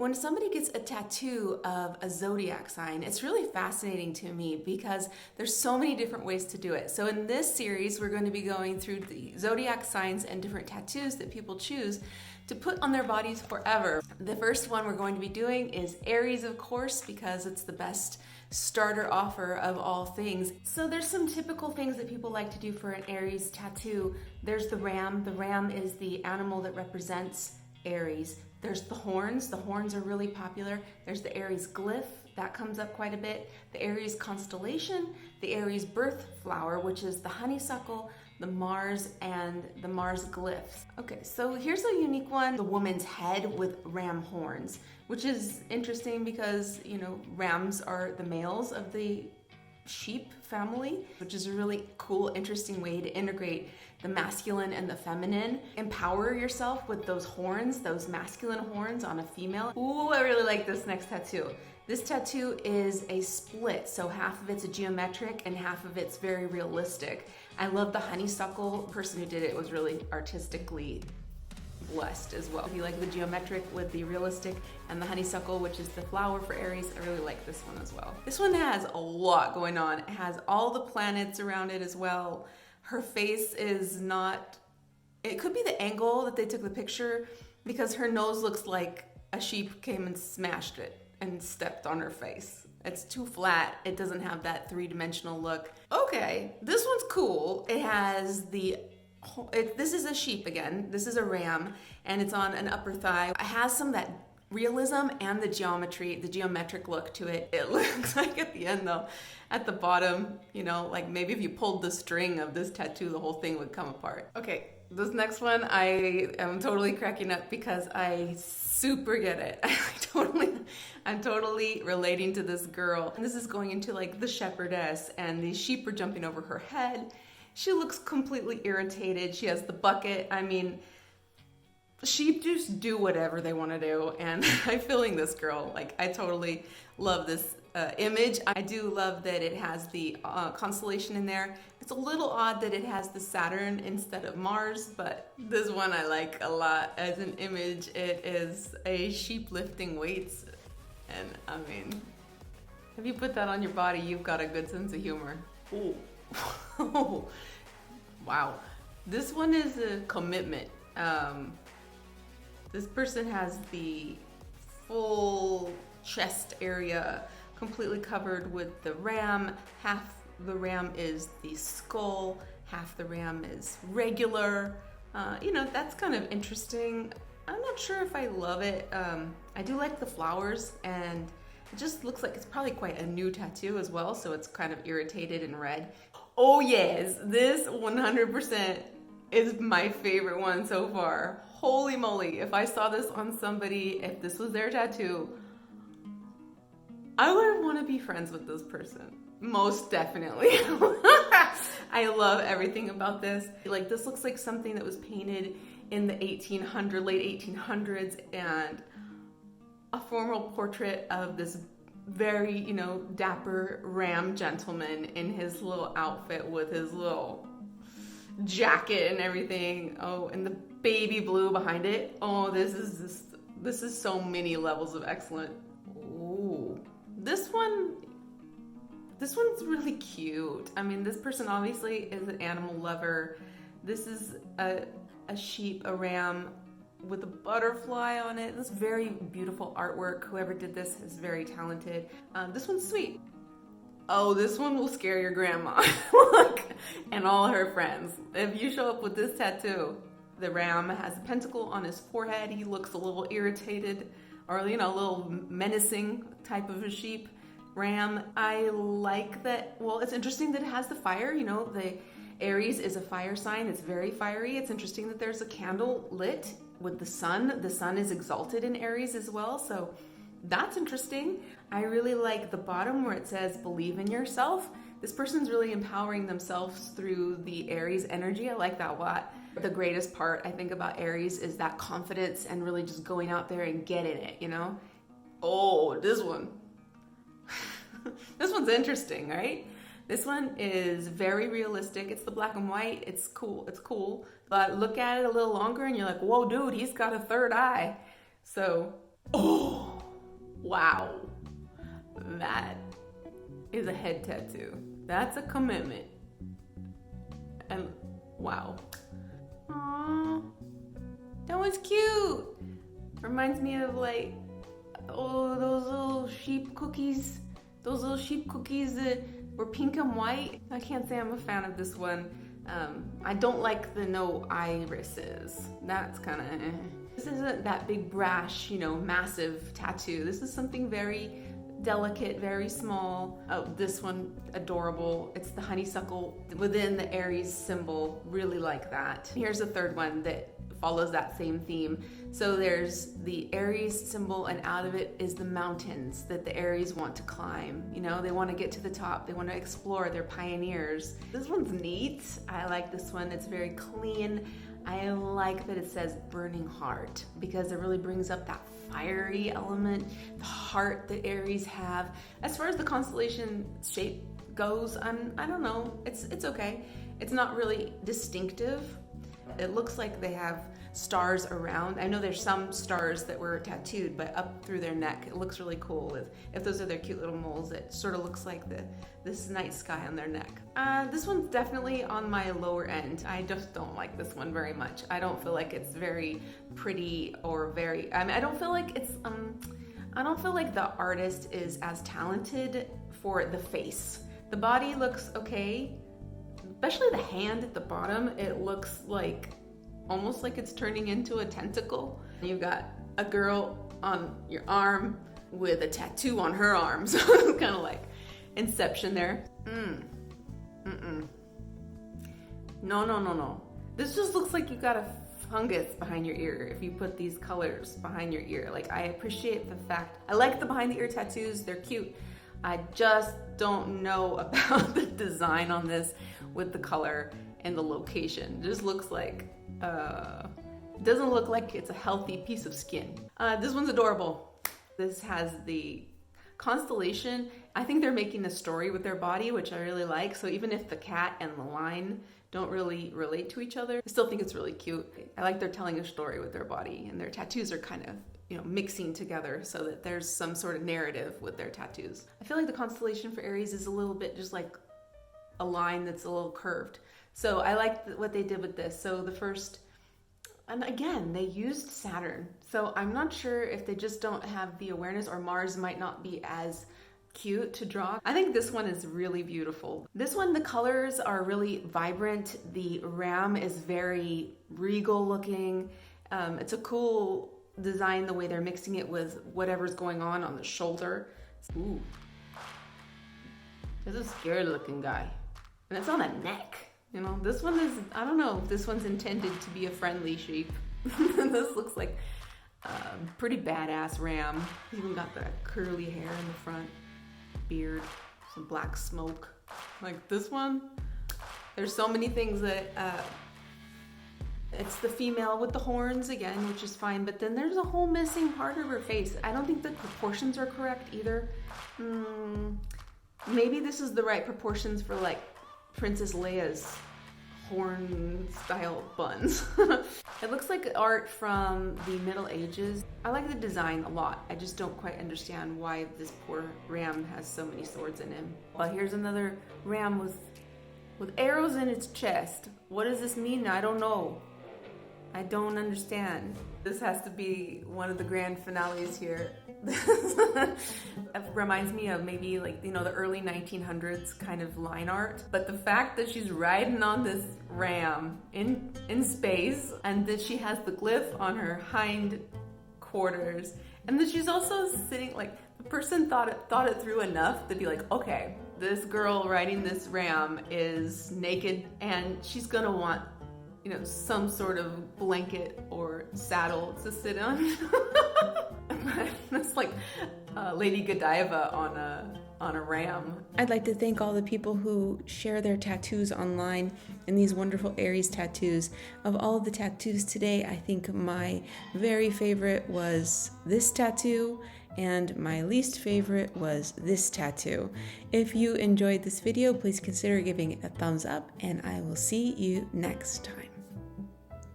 When somebody gets a tattoo of a zodiac sign, it's really fascinating to me because there's so many different ways to do it. So in this series, we're going to be going through the zodiac signs and different tattoos that people choose to put on their bodies forever. The first one we're going to be doing is Aries, of course, because it's the best starter offer of all things. So there's some typical things that people like to do for an Aries tattoo. There's the ram. The ram is the animal that represents Aries. There's the horns. The horns are really popular. There's the Aries glyph. That comes up quite a bit. The Aries constellation, the Aries birth flower, which is the honeysuckle, the Mars, and the Mars glyphs. Okay, so here's a unique one, the woman's head with ram horns, which is interesting because, you know, rams are the males of the sheep family, which is a really cool, interesting way to integrate the masculine and the feminine. Empower yourself with those horns, those masculine horns on a female. Ooh, I really like this next tattoo. This tattoo is a split, so half of it's a geometric and half of it's very realistic. I love the honeysuckle. The person who did it was really artistically blessed as well. If you like the geometric with the realistic and the honeysuckle, which is the flower for Aries, I really like this one as well. This one has a lot going on. It has all the planets around it as well. Her face is not, it could be the angle that they took the picture because her nose looks like a sheep came and smashed it and stepped on her face. It's too flat. It doesn't have that three-dimensional look. Okay, this one's cool. It has this is a sheep again. This is a ram, and it's on an upper thigh. It has some of that realism and the geometric look to it. It looks like at the end though, at the bottom, you know, like maybe if you pulled the string of this tattoo, the whole thing would come apart. Okay, this next one, I am totally cracking up because I super get it. I'm totally relating to this girl. And this is going into like the shepherdess, and these sheep are jumping over her head. She looks completely irritated. She has the bucket. I mean, sheep just do whatever they want to do, and I'm feeling this girl. Like, I totally love this image. I do love that it has the constellation in there. It's a little odd that it has the Saturn instead of Mars, but this one I like a lot as an image. It is a sheep lifting weights, and I mean, if you put that on your body, you've got a good sense of humor. Ooh. Wow. This one is a commitment. This person has the full chest area completely covered with the ram. Half the ram is the skull, half the ram is regular. You know, that's kind of interesting. I'm not sure if I love it. I do like the flowers, and it just looks like it's probably quite a new tattoo as well, so it's kind of irritated and red. Oh yes, this 100% is my favorite one so far. Holy moly, if I saw this on somebody, if this was their tattoo, I would want to be friends with this person. Most definitely. I love everything about this. Like, this looks like something that was painted in the late 1800s, and a formal portrait of this very, you know, dapper ram gentleman in his little outfit with his little jacket and everything. Oh, and the baby blue behind it. Oh, this is so many levels of excellent. Ooh. This one's really cute. I mean, this person obviously is an animal lover. This is a sheep, a ram with a butterfly on it. This very beautiful artwork. Whoever did this is very talented. This one's sweet. Oh, this one will scare your grandma. Look, and all her friends. If you show up with this tattoo, the ram has a pentacle on his forehead. He looks a little irritated, or, you know, a little menacing type of a sheep. Ram, I like that. Well, it's interesting that it has the fire. You know, the Aries is a fire sign. It's very fiery. It's interesting that there's a candle lit with the sun. The sun is exalted in Aries as well, so that's interesting. I really like the bottom where it says believe in yourself. This person's really empowering themselves through the Aries energy. I like that a lot. The greatest part I think about Aries is that confidence and really just going out there and getting it, you know? Oh, this one. This one's interesting, right? This one is very realistic. It's the black and white. It's cool. But look at it a little longer and you're like, whoa, dude, he's got a third eye. So, oh, Wow. That is a head tattoo. That's a commitment. And wow. Aww. That was cute. Reminds me of like, oh, those little sheep cookies. Those little sheep cookies that were pink and white. I can't say I'm a fan of this one. I don't like the no irises. That's kind of This isn't that big brash, massive tattoo. This is something very delicate, very small. Oh, this one, adorable. It's the honeysuckle within the Aries symbol. Really like that. Here's a third one that follows that same theme. So there's the Aries symbol, and out of it is the mountains that the Aries want to climb. They want to get to the top. They want to explore. They're pioneers. This one's neat. I like this one. It's very clean. I like that it says burning heart because it really brings up that fiery element, the heart that Aries have. As far as the constellation shape goes, I don't know. It's okay. It's not really distinctive. It looks like they have stars around. I know there's some stars that were tattooed, but up through their neck, it looks really cool. If those are their cute little moles, it sort of looks like this night sky on their neck. This one's definitely on my lower end. I just don't like this one very much. I don't feel like it's very pretty or very, I don't feel like it's, I don't feel like the artist is as talented for the face. The body looks okay, especially the hand at the bottom. It looks like almost like it's turning into a tentacle. You've got a girl on your arm with a tattoo on her arm, so it's kind of like Inception there. No. This just looks like you got a fungus behind your ear if you put these colors behind your ear. Like, I appreciate the fact, I like the behind the ear tattoos, they're cute. I just don't know about the design on this with the color and the location. It just looks like, it doesn't look like it's a healthy piece of skin. This one's adorable. This has the constellation. I think they're making a story with their body, which I really like. So even if the cat and the lion don't really relate to each other, I still think it's really cute. I like they're telling a story with their body, and their tattoos are kind of, mixing together so that there's some sort of narrative with their tattoos. I feel like the constellation for Aries is a little bit just like a line that's a little curved. So I like what they did with this. So the first, and again, they used Saturn. So I'm not sure if they just don't have the awareness, or Mars might not be as cute to draw. I think this one is really beautiful. This one, the colors are really vibrant. The ram is very regal looking. It's a cool design, the way they're mixing it with whatever's going on the shoulder. Ooh. This is a scary looking guy. And it's on the neck. This one is, I don't know if this one's intended to be a friendly sheep. This looks like a pretty badass ram. He's even got the curly hair in the front, beard, some black smoke. Like this one, there's so many things that, it's the female with the horns again, which is fine, but then there's a whole missing part of her face. I don't think the proportions are correct either. Maybe this is the right proportions for like Princess Leia's horn style buns. It looks like art from the Middle Ages. I like the design a lot. I just don't quite understand why this poor ram has so many swords in him. But here's another ram with arrows in its chest. What does this mean? I don't know. I don't understand. This has to be one of the grand finales here. It reminds me of maybe like, the early 1900s kind of line art. But the fact that she's riding on this ram in space, and that she has the glyph on her hind quarters, and that she's also sitting, like, the person thought it through enough to be like, okay, this girl riding this ram is naked, and she's gonna want some sort of blanket or saddle to sit on. That's like Lady Godiva on a ram. I'd like to thank all the people who share their tattoos online and these wonderful Aries tattoos. Of all of the tattoos today, I think my very favorite was this tattoo, and my least favorite was this tattoo. If you enjoyed this video, please consider giving it a thumbs up, and I will see you next time.